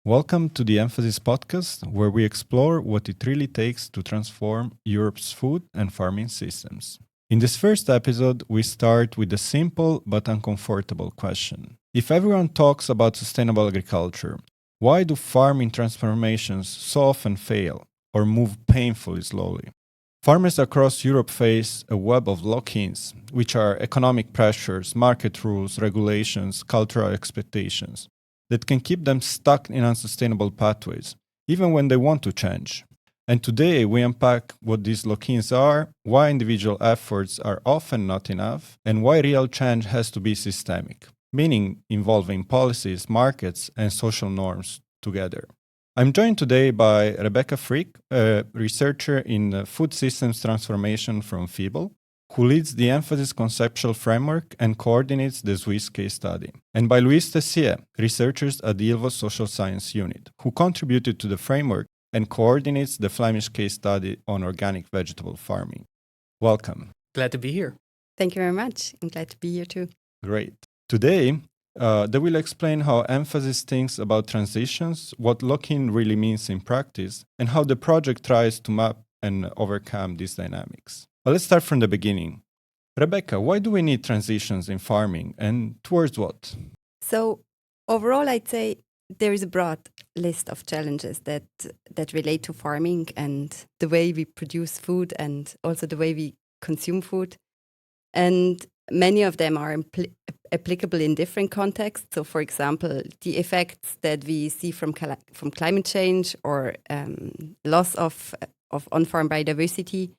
Welcome to the Emphasis podcast, where we explore what it really takes to transform Europe's food and farming systems. In this first episode, we start with a simple but uncomfortable question. If everyone talks about sustainable agriculture, why do farming transformations so often fail or move painfully slowly? Farmers across Europe face a web of lock-ins, which are economic pressures, market rules, regulations, cultural expectations, that can keep them stuck in unsustainable pathways, even when they want to change. And today we unpack what these lock-ins are, why individual efforts are often not enough, and why real change has to be systemic, meaning involving policies, markets, and social norms together. I'm joined today by Rebecca Frick, a researcher in food systems transformation from FIBL, who leads the Emphasis conceptual framework and coordinates the Swiss case study, and by Louise Tessier, researchers at the ILVO Social Science Unit, who contributed to the framework and coordinates the Flemish case study on organic vegetable farming. Welcome. Glad to be here. Thank you very much. I'm glad to be here too. Great. Today, they will explain how Emphasis thinks about transitions, what lock-in really means in practice, and how the project tries to map and overcome these dynamics. But let's start from the beginning. Rebecca, why do we need transitions in farming and towards what? So overall, I'd say there is a broad list of challenges that relate to farming and the way we produce food and also the way we consume food. And many of them are applicable in different contexts. So, for example, the effects that we see from climate change or loss of on-farm biodiversity.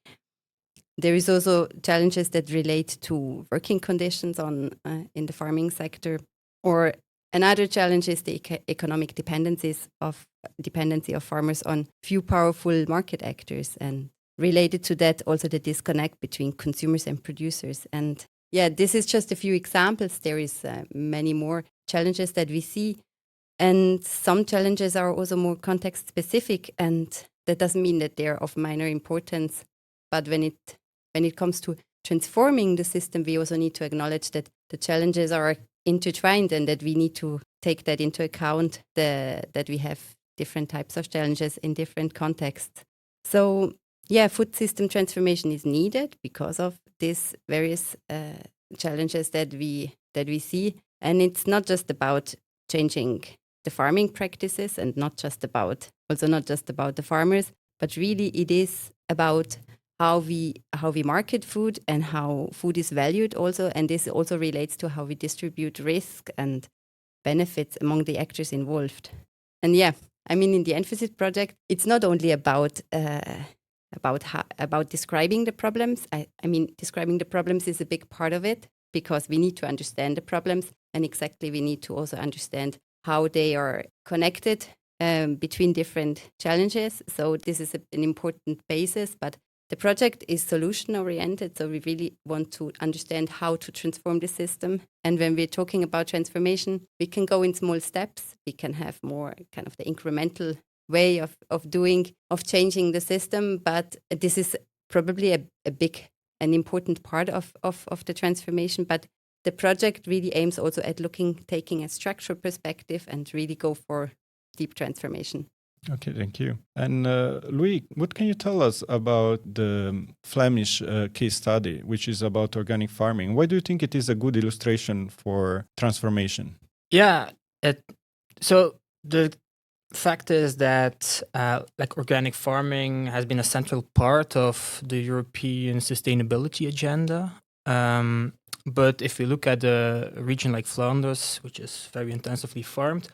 There is also challenges that relate to working conditions in the farming sector, or another challenge is the economic dependency of farmers on few powerful market actors, and related to that also the disconnect between consumers and producers. And yeah, this is just a few examples. There is many more challenges that we see, and some challenges are also more context specific, and that doesn't mean that they're of minor importance, but when it comes to transforming the system, we also need to acknowledge that the challenges are intertwined and that we need to take that into account, that we have different types of challenges in different contexts. So yeah, food system transformation is needed because of these various challenges that we see. And it's not just about changing the farming practices and not just about the farmers, but really it is about how we market food and how food is valued also, and this also relates to how we distribute risk and benefits among the actors involved. And yeah, I mean, in the Emphasis project, it's not only about describing the problems. I mean, describing the problems is a big part of it because we need to understand the problems, and exactly we need to also understand how they are connected between different challenges. So this is an important basis, but the project is solution-oriented, so we really want to understand how to transform the system. And when we're talking about transformation, we can go in small steps. We can have more kind of the incremental way of changing the system, but this is probably a big and important part of the transformation. But the project really aims also at taking a structural perspective and really go for deep transformation. Okay, thank you. And Louis, what can you tell us about the Flemish case study, which is about organic farming? Why do you think it is a good illustration for transformation? Yeah, so the fact is that organic farming has been a central part of the European sustainability agenda. But if you look at a region like Flanders, which is very intensively farmed,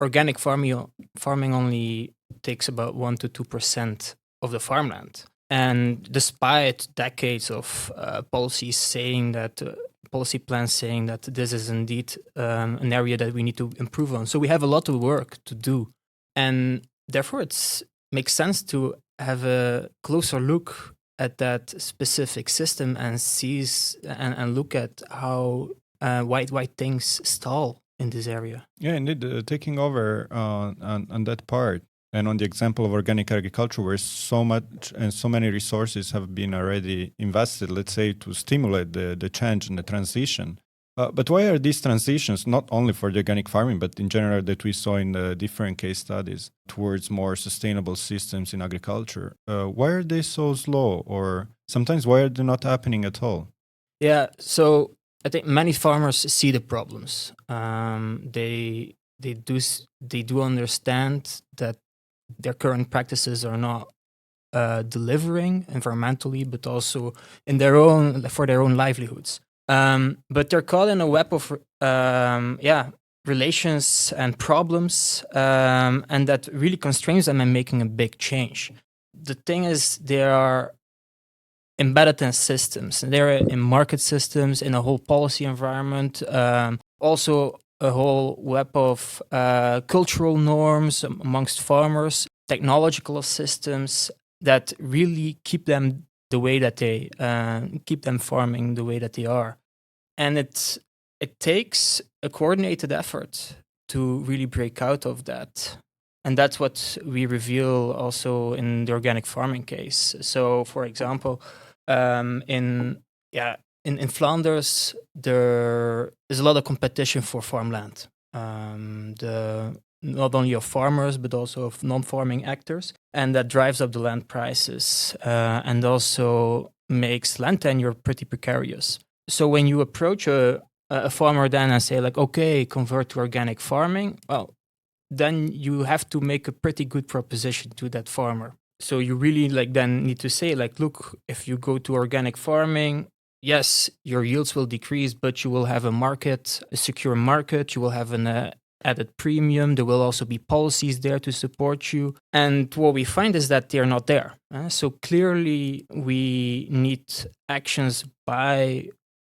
organic farming only takes about 1% to 2% of the farmland. And despite decades of policy plans saying that this is indeed an area that we need to improve on. So we have a lot of work to do. And therefore, it makes sense to have a closer look at that specific system and look at how why things stall in this area. Yeah, indeed, taking over on that part and on the example of organic agriculture, where so much and so many resources have been already invested, let's say, to stimulate the change and the transition. But why are these transitions, not only for the organic farming, but in general that we saw in the different case studies towards more sustainable systems in agriculture, why are they so slow, or sometimes why are they not happening at all? Yeah, so I think many farmers see the problems. They do understand that their current practices are not delivering environmentally, but also in for their own livelihoods. But they're caught in a web of relations and problems, and that really constrains them in making a big change. The thing is, they are embedded in systems, and they're in market systems, in a whole policy environment, also a whole web of cultural norms amongst farmers, technological systems that really keep them the way that they keep them farming the way that they are. And it takes a coordinated effort to really break out of that. And that's what we reveal also in the organic farming case. So, for example, in Flanders, there is a lot of competition for farmland. Not only of farmers, but also of non-farming actors. And that drives up the land prices and also makes land tenure pretty precarious. So when you approach a farmer then and say like, okay, convert to organic farming, well, then you have to make a pretty good proposition to that farmer. So you really then need to say like, look, if you go to organic farming, yes, your yields will decrease, but you will have a secure market. You will have an added premium. There will also be policies there to support you. And what we find is that they're not there. So clearly we need actions by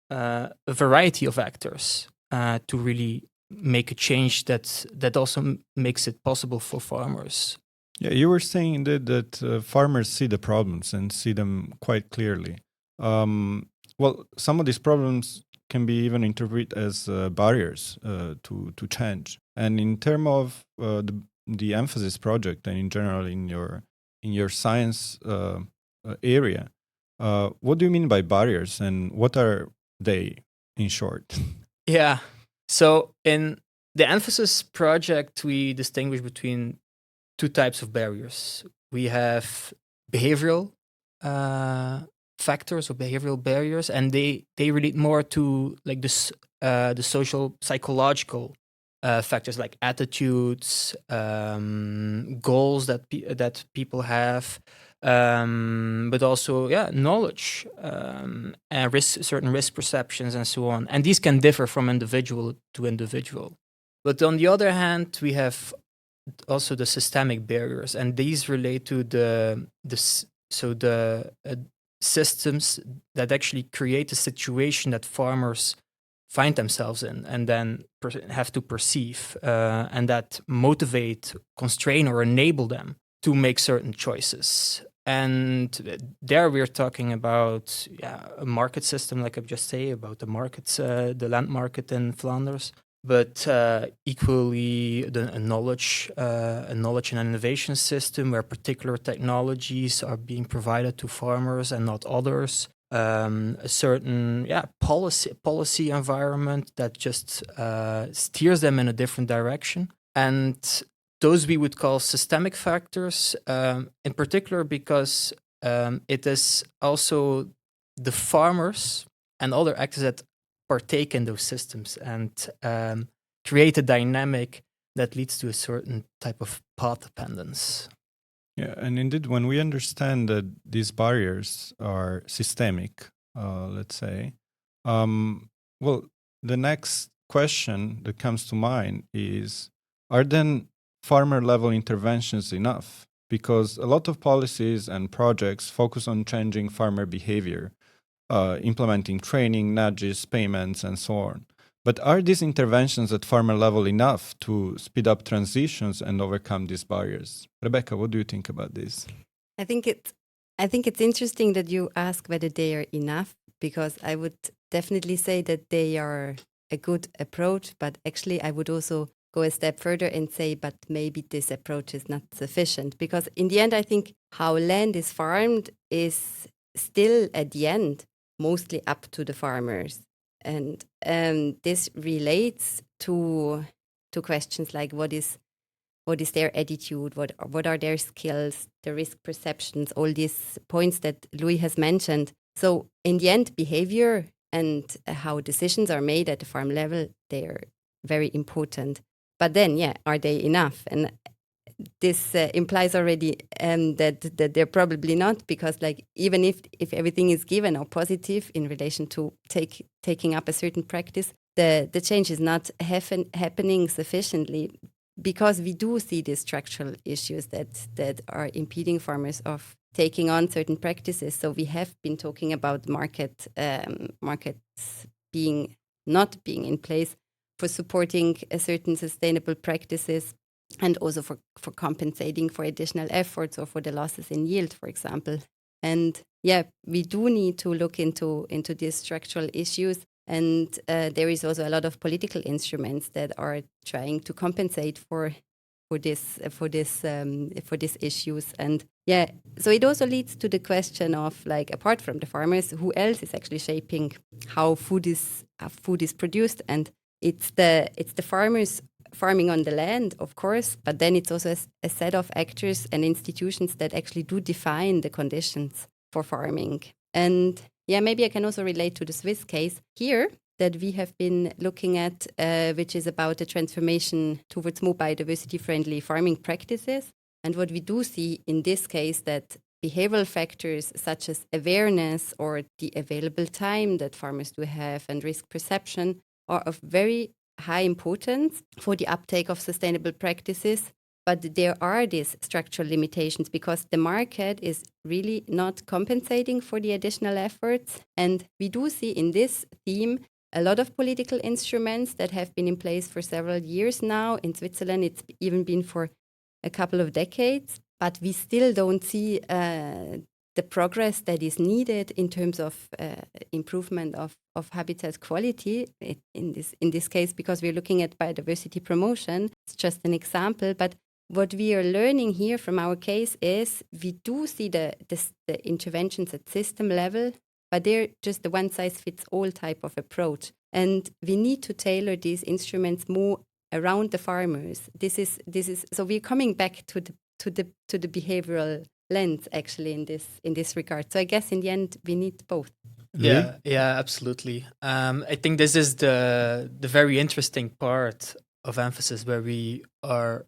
a variety of actors to really make a change that also makes it possible for farmers. Yeah, you were saying that farmers see the problems and see them quite clearly. Well, some of these problems can be even interpreted as barriers to change. And in terms of the emphasis project and in general in your science area, what do you mean by barriers and what are they in short? Yeah. So in the emphasis project, we distinguish between two types of barriers. We have behavioral factors or behavioral barriers, and they relate more to like the social psychological factors like attitudes, goals that people have, but also knowledge and certain risk perceptions and so on. And these can differ from individual to individual. But on the other hand, we have also the systemic barriers, and these relate to the systems that actually create a situation that farmers find themselves in and then have to perceive and that motivate, constrain, or enable them to make certain choices. And there we're talking about a market system, like I've just said, about the markets, the land market in Flanders, but equally a knowledge and innovation system where particular technologies are being provided to farmers and not others. A certain policy environment that just steers them in a different direction. And those we would call systemic factors, in particular because it is also the farmers and other actors that partake in those systems and create a dynamic that leads to a certain type of path dependence. Yeah, and indeed, when we understand that these barriers are systemic, let's say, well, the next question that comes to mind is, are then farmer-level interventions enough? Because a lot of policies and projects focus on changing farmer behavior, implementing training, nudges, payments, and so on. But are these interventions at farmer level enough to speed up transitions and overcome these barriers? Rebecca, what do you think about this? I think it's interesting that you ask whether they are enough, because I would definitely say that they are a good approach, but actually I would also go a step further and say, but maybe this approach is not sufficient, because in the end, I think how land is farmed is still at the end mostly up to the farmers. and this relates to questions like what is their attitude, what are their skills, the risk perceptions, all these points that Louis has mentioned. So in the end, behavior and how decisions are made at the farm level, they're very important. But then, are they enough? And this implies already that they're probably not, because like even if everything is given or positive in relation to taking up a certain practice, the change is not happening sufficiently, because we do see these structural issues that are impeding farmers of taking on certain practices. So we have been talking about markets not being in place for supporting a certain sustainable practices, and also for compensating for additional efforts or for the losses in yield, for example. And we do need to look into these structural issues. And there is also a lot of political instruments that are trying to compensate for these issues. And so it also leads to the question of, like, apart from the farmers, who else is actually shaping how food is produced? And it's the farmers farming on the land, of course, but then it's also a set of actors and institutions that actually do define the conditions for farming. And maybe I can also relate to the Swiss case here that we have been looking at, which is about the transformation towards more biodiversity-friendly farming practices. And what we do see in this case, that behavioral factors such as awareness or the available time that farmers do have and risk perception are of very high importance for the uptake of sustainable practices. But there are these structural limitations because the market is really not compensating for the additional efforts. And we do see in this theme a lot of political instruments that have been in place for several years now. In Switzerland, it's even been for a couple of decades. But we still don't see the progress that is needed in terms of improvement of habitat quality in this case, because we're looking at biodiversity promotion. It's just an example. But what we are learning here from our case is we do see the interventions at system level, but they're just the one-size-fits-all type of approach. And we need to tailor these instruments more around the farmers. This is so we're coming back to the behavioral lens actually in this regard. So I guess in the end we need both. Yeah, absolutely. I think this is the very interesting part of emphasis, where we are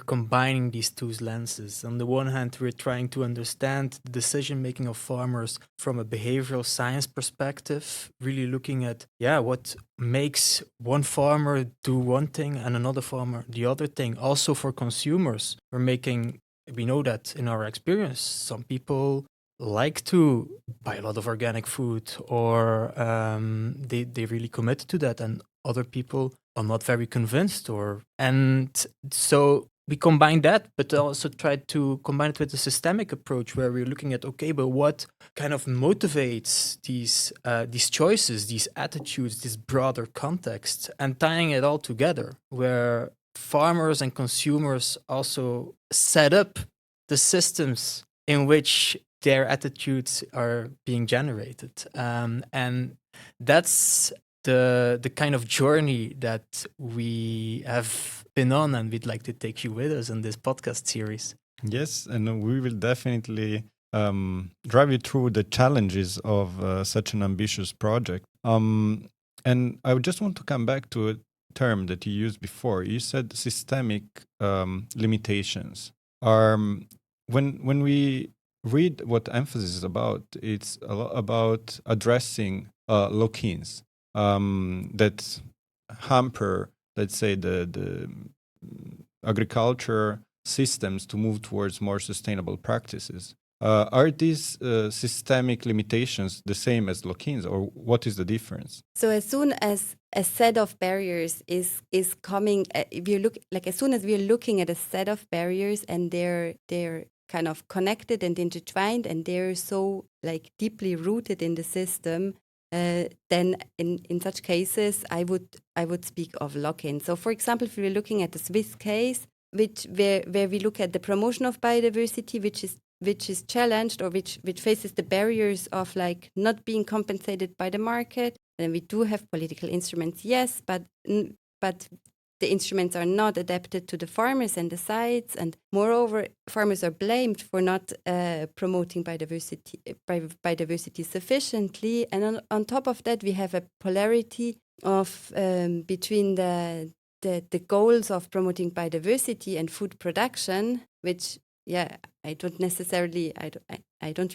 combining these two lenses. On the one hand, we're trying to understand the decision making of farmers from a behavioral science perspective, really looking at what makes one farmer do one thing and another farmer the other thing. Also for consumers, we know that in our experience, some people like to buy a lot of organic food, or they really commit to that, and other people are not very convinced. And so we combine that, but also try to combine it with a systemic approach, where we're looking at, okay, but what kind of motivates these choices, these attitudes, this broader context, and tying it all together, where farmers and consumers also set up the systems in which their attitudes are being generated. And that's the kind of journey that we have been on, and we'd like to take you with us in this podcast series. Yes, and we will definitely drive you through the challenges of such an ambitious project. And I just want to come back to a term that you used before. You said systemic limitations. When we read what emphasis is about, it's a lot about addressing lock-ins that hamper, let's say, the agriculture systems to move towards more sustainable practices. Are these systemic limitations the same as lock-ins, or what is the difference? So as soon as a set of barriers is coming, as soon as we're looking at a set of barriers and they're kind of connected and intertwined, and they're so like deeply rooted in the system, then in such cases I would speak of lock-in. So for example, if we're looking at the Swiss case, where we look at the promotion of biodiversity, which is challenged, or which faces the barriers of like not being compensated by the market, And we do have political instruments, yes, but the instruments are not adapted to the farmers and the sites, and moreover, farmers are blamed for not promoting biodiversity sufficiently. And on top of that, we have a polarity of between the goals of promoting biodiversity and food production, which I don't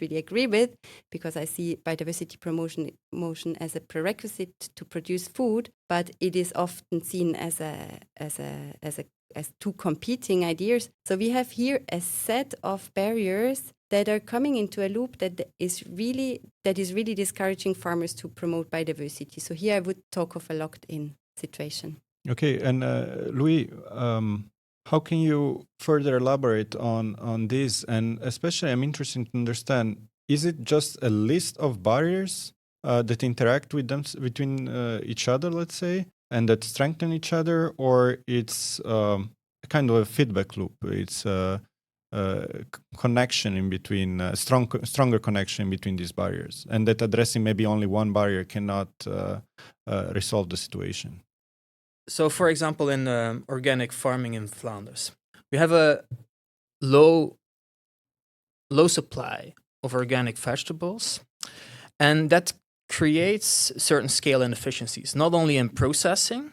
really agree with, because I see biodiversity promotion as a prerequisite to produce food, but it is often seen as two competing ideas. So we have here a set of barriers that are coming into a loop that is really discouraging farmers to promote biodiversity. So here I would talk of a locked-in situation. Okay, and Louis, how can you further elaborate on this? And especially, I'm interested to understand: is it just a list of barriers that interact with them between each other, let's say, and that strengthen each other, or it's kind of a feedback loop? It's a connection in between, stronger connection between these barriers, and that addressing maybe only one barrier cannot resolve the situation. So, for example, in organic farming in Flanders, we have a low supply of organic vegetables, and that creates certain scale inefficiencies, not only in processing,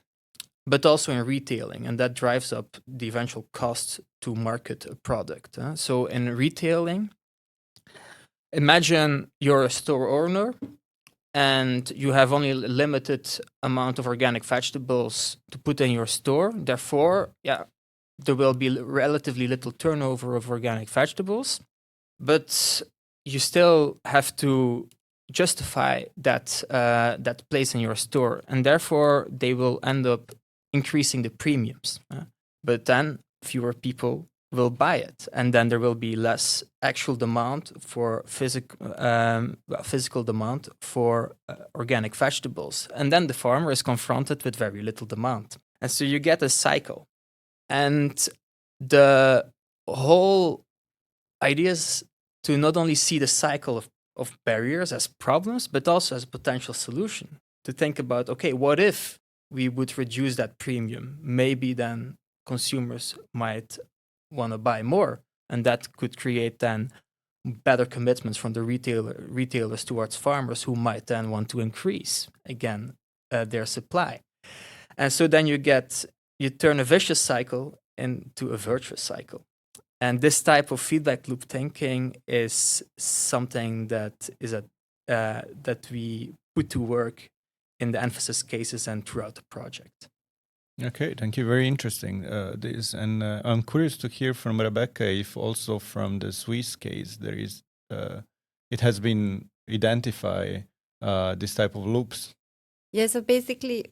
but also in retailing, and that drives up the eventual cost to market a product. So in retailing, imagine you're a store owner and you have only a limited amount of organic vegetables to put in your store. Therefore, there will be relatively little turnover of organic vegetables, but you still have to justify that place in your store, and therefore they will end up increasing the premiums. But then fewer people will buy it, and then there will be less actual demand for physical demand for organic vegetables, and then the farmer is confronted with very little demand, and so you get a cycle. And the whole idea is to not only see the cycle of barriers as problems, but also as a potential solution. To think about, okay, what if we would reduce that premium? Maybe then consumers might want to buy more, and that could create then better commitments from the retailers towards farmers, who might then want to increase again their supply. And so then you turn a vicious cycle into a virtuous cycle. And this type of feedback loop thinking is something that we put to work in the emphasis cases and throughout the project. Okay, thank you. Very interesting, this. And I'm curious to hear from Rebecca if also from the Swiss case there is, it has been identify this type of loops. Yeah, so basically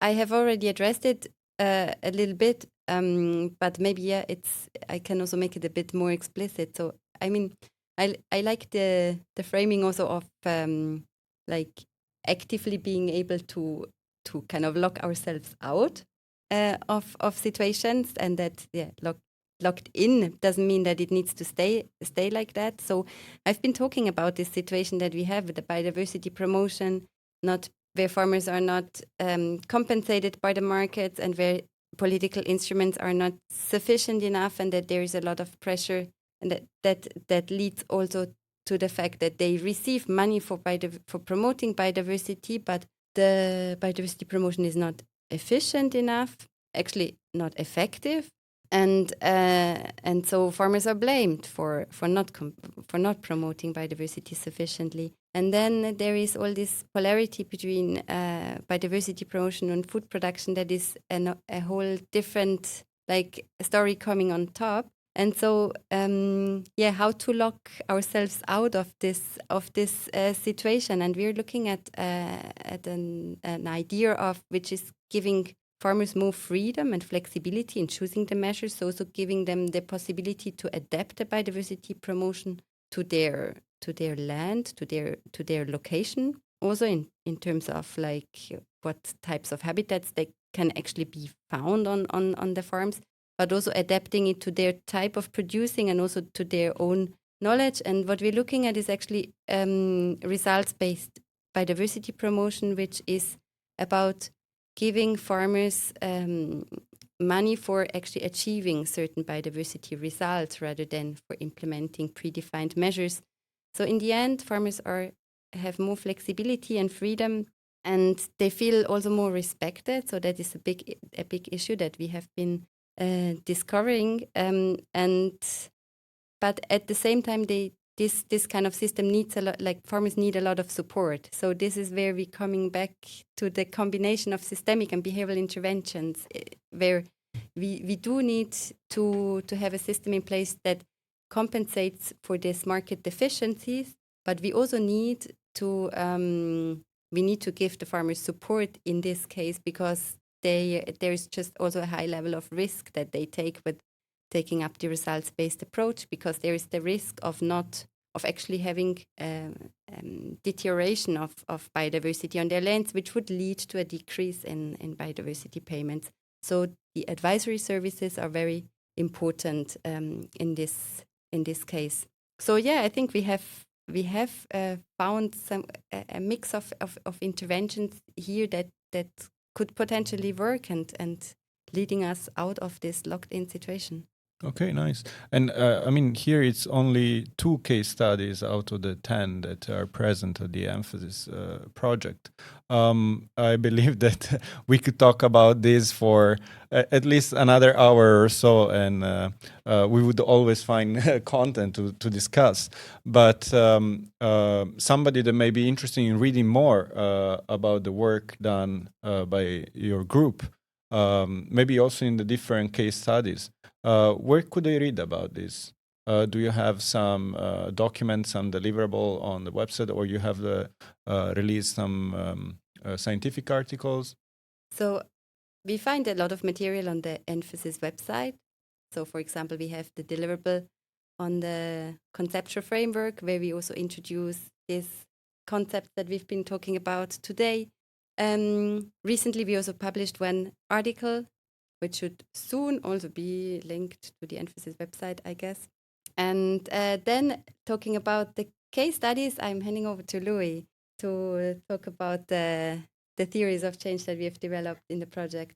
I have already addressed it a little bit, but maybe I can also make it a bit more explicit. So I mean, I like the framing also of like actively being able to kind of lock ourselves out of situations, and that locked in doesn't mean that it needs to stay like that. So I've been talking about this situation that we have with the biodiversity promotion, where farmers are not compensated by the markets, and where political instruments are not sufficient enough, and that there is a lot of pressure, and that leads also to the fact that they receive money for promoting biodiversity, but the biodiversity promotion is not efficient enough, actually not effective, and so farmers are blamed for not promoting biodiversity sufficiently. And then there is all this polarity between biodiversity promotion and food production that is a whole different story coming on top. And so how to lock ourselves out of this situation? And we're looking at an idea of which is giving farmers more freedom and flexibility in choosing the measures, so also giving them the possibility to adapt the biodiversity promotion to their land, to their location, also in terms of what types of habitats they can actually be found on the farms, but also adapting it to their type of producing and also to their own knowledge. And what we're looking at is actually results-based biodiversity promotion, which is about giving farmers money for actually achieving certain biodiversity results rather than for implementing predefined measures. So in the end, farmers have more flexibility and freedom, and they feel also more respected. So that is a big issue that we have been discovering. But at the same time, this kind of system needs a lot, like farmers need a lot of support. So this is where we're coming back to the combination of systemic and behavioral interventions, where we do need to have a system in place that compensates for these market deficiencies, but we also need to give the farmers support in this case, because there is just also a high level of risk that they take with taking up the results-based approach, because there is the risk of actually having deterioration of biodiversity on their lands, which would lead to a decrease in biodiversity payments. So the advisory services are very important in this case. So yeah, I think we have found a mix of interventions here that could potentially work and leading us out of this locked-in situation. Okay, nice. And I mean, here it's only 2 case studies out of the 10 that are present at the Emphasis project. I believe that we could talk about this for at least another hour or so, and we would always find content to discuss. But somebody that may be interested in reading more about the work done by your group, maybe also in the different case studies, where could they read about this? Do you have some documents, some deliverable on the website, or you have released some scientific articles? So we find a lot of material on the Emphasis website. So for example, we have the deliverable on the conceptual framework, where we also introduce this concept that we've been talking about today. Recently, we also published one article, which should soon also be linked to the Emphasis website, I guess. And then talking about the case studies, I'm handing over to Louis to talk about the theories of change that we have developed in the project.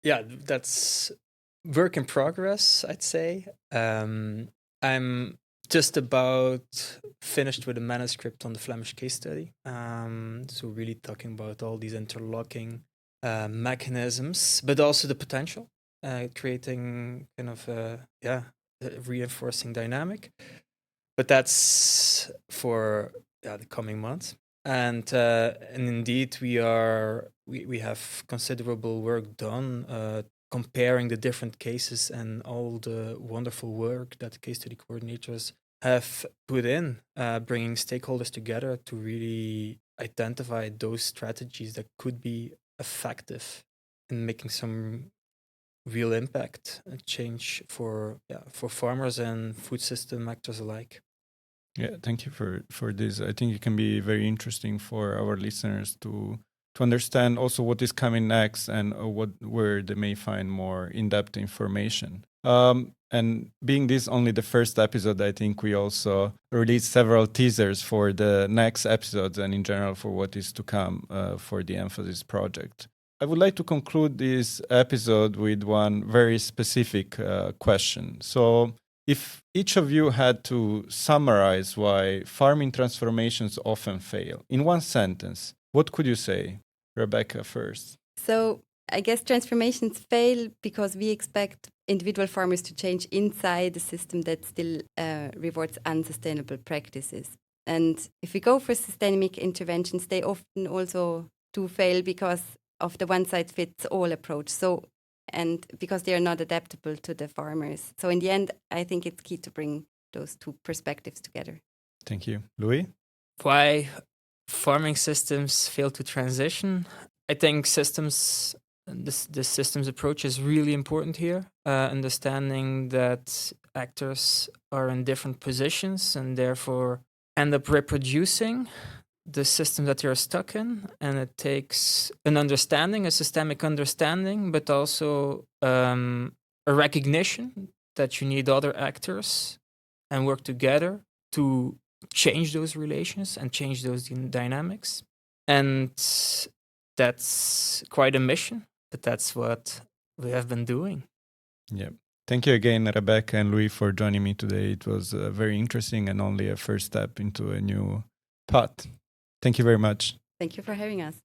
Yeah, that's work in progress, I'd say. I'm just about finished with a manuscript on the Flemish case study. So really talking about all these interlocking mechanisms, but also the potential, creating kind of a reinforcing dynamic. But that's for the coming months. And indeed, we have considerable work done comparing the different cases and all the wonderful work that the case study coordinators have put in, bringing stakeholders together to really identify those strategies that could be effective in making some real impact and change for farmers and food system actors alike. Yeah, thank you for this. I think it can be very interesting for our listeners to understand also what is coming next and where they may find more in-depth information. And being this only the first episode, I think we also released several teasers for the next episodes and in general for what is to come for the Emphasis project. I would like to conclude this episode with one very specific question. So if each of you had to summarize why farming transformations often fail in one sentence, what could you say? Rebecca first. So I guess transformations fail because we expect individual farmers to change inside a system that still rewards unsustainable practices. And if we go for systemic interventions, they often also do fail because of the one-size-fits-all approach. So, and because they are not adaptable to the farmers. So in the end, I think it's key to bring those two perspectives together. Thank you. Louis? Why farming systems fail to transition? I think this systems approach is really important here. Understanding that actors are in different positions and therefore end up reproducing the system that you're stuck in, and it takes an understanding, a systemic understanding, but also a recognition that you need other actors and work together to change those relations and change those dynamics. And that's quite a mission, but that's what we have been doing. Yeah. Thank you again, Rebecca and Louis, for joining me today. It was very interesting and only a first step into a new path. Thank you very much. Thank you for having us.